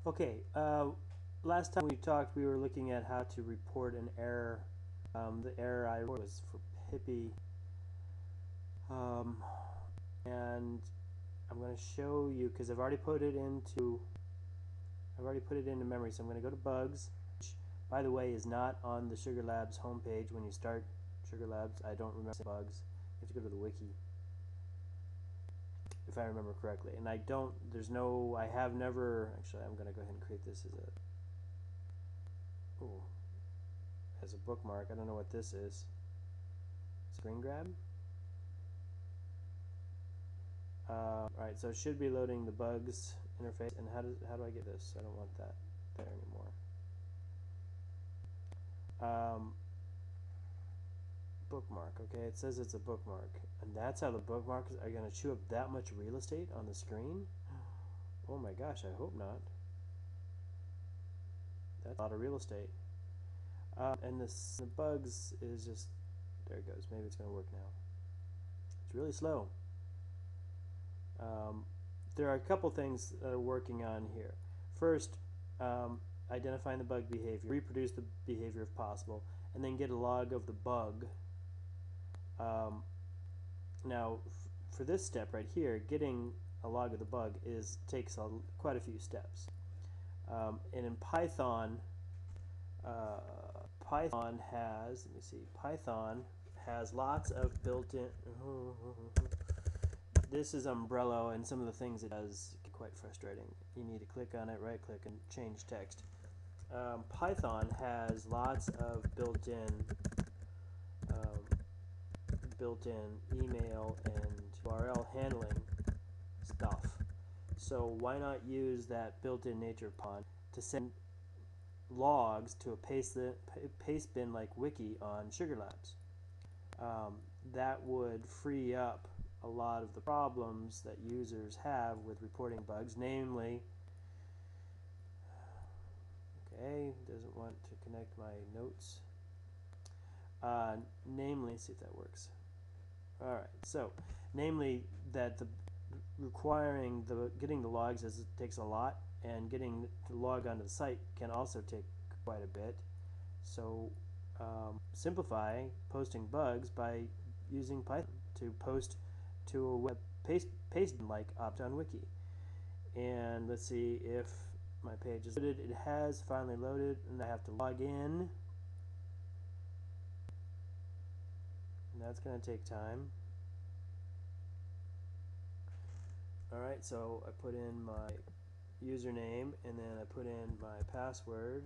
Okay, last time we talked, we were looking at how to report an error. The error I reported was for pippy, and I'm going to show you because I've already put it into memory. So I'm going to go to bugs, which, by the way, is not on the Sugar Labs homepage when you start Sugar Labs. I don't remember bugs. You have to go to the wiki, if I remember correctly. And I don't. There's no. I have never. Actually, I'm going to go ahead and create this as a. Ooh, as a bookmark. I don't know what this is. Screen grab. Alright, so it should be loading the bugs interface. And how do I get this? I don't want that there anymore. Bookmark. Okay, it says it's a bookmark, and that's how the bookmarks are going to chew up that much real estate on the screen. Oh my gosh, I hope not. That's a lot of real estate. And the bugs is just, there it goes. Maybe it's going to work now. It's really slow. There are a couple things that are working on here. First, identifying the bug behavior, reproduce the behavior if possible, and then get a log of the bug. Now, for this step right here, getting a log of the bug takes quite a few steps. And in Python, Python has lots of built-in. This is Umbrella, and some of the things it does get quite frustrating. You need to click on it, right-click, and change text. Python has lots of built-in email and URL handling stuff. So why not use that built-in nature of Python to send logs to a paste bin like wiki on Sugar Labs? That would free up a lot of the problems that users have with reporting bugs, namely, okay, doesn't want to connect my notes. Namely, see if that works. Alright, so namely that getting the logs takes a lot, and getting the log onto the site can also take quite a bit. So simplify posting bugs by using Python to post to a web paste like opt on wiki. And let's see if my page is loaded. It has finally loaded, and I have to log in. And that's going to take time. Alright, so I put in my username, and then I put in my password,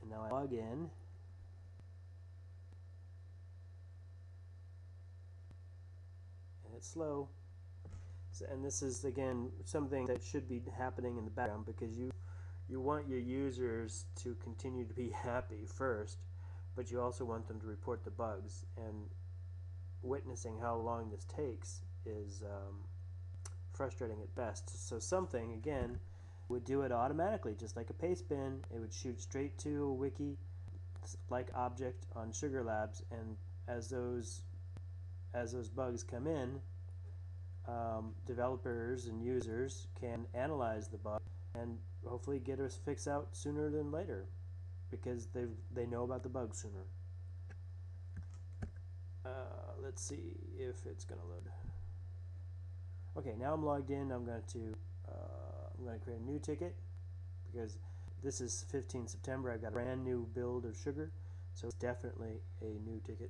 and now I log in. And it's slow. So, and this is, again, something that should be happening in the background, because you want your users to continue to be happy first, but you also want them to report the bugs, and witnessing how long this takes is frustrating at best. So something, again, would do it automatically, just like a paste bin. It would shoot straight to a wiki like object on Sugar Labs, and as those bugs come in, developers and users can analyze the bug and hopefully get a fix out sooner than later, because they know about the bug sooner. Let's see if it's going to load. Okay, now I'm logged in. I'm going to create a new ticket, because this is 15 September. I've got a brand new build of Sugar, so it's definitely a new ticket,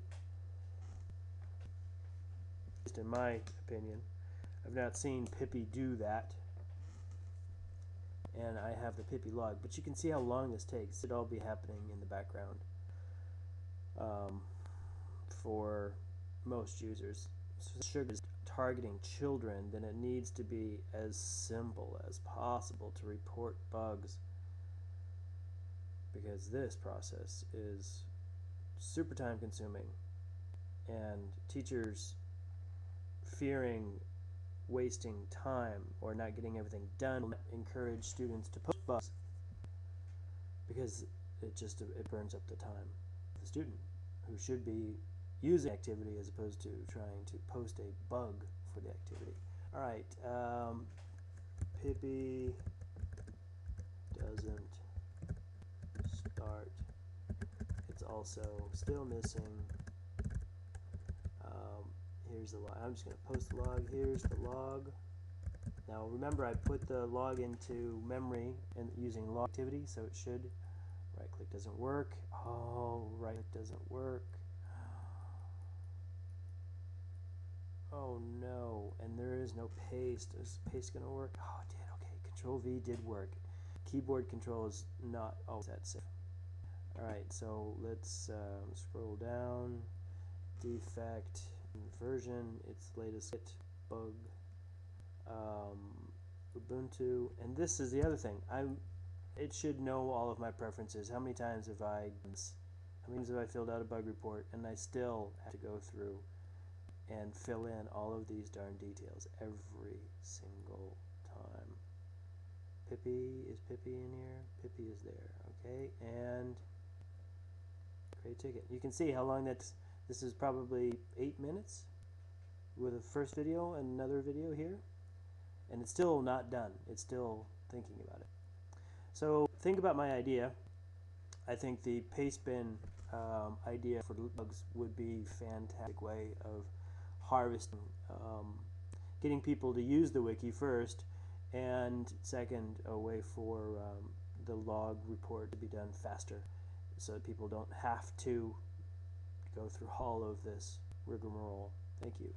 at least in my opinion. I've not seen Pippy do that, and I have the Pippy log, but you can see how long this takes. It'll all be happening in the background for most users. So Sugar is targeting children, then it needs to be as simple as possible to report bugs, because this process is super time consuming, and teachers fearing wasting time or not getting everything done encourage students to post bugs, because it burns up the time of the student who should be using activity as opposed to trying to post a bug for the activity. Alright, Pippy doesn't start. It's also still missing. Here's the log. I'm just going to post the log. Here's the log. Now remember, I put the log into memory and using log activity, so it should. Right click doesn't work. Oh, right click doesn't work. Oh no, and there is no paste. Is paste going to work? Oh, it did. Okay, Control V did work. Keyboard control is not always that safe. Alright, so let's scroll down. Defect, version, its latest hit, bug, Ubuntu, and this is the other thing. It should know all of my preferences. How many times have I filled out a bug report and I still have to go through and fill in all of these darn details every single time. Pippy, is Pippy in here? Pippy is there, okay, and create ticket. You can see how long that's. This is probably 8 minutes with a first video and another video here, and it's still not done. It's still thinking about it. So think about my idea. I think the paste bin idea for bugs would be a fantastic way of harvesting, getting people to use the wiki first, and second, a way for the log report to be done faster, so that people don't have to go through all of this rigmarole. Thank you.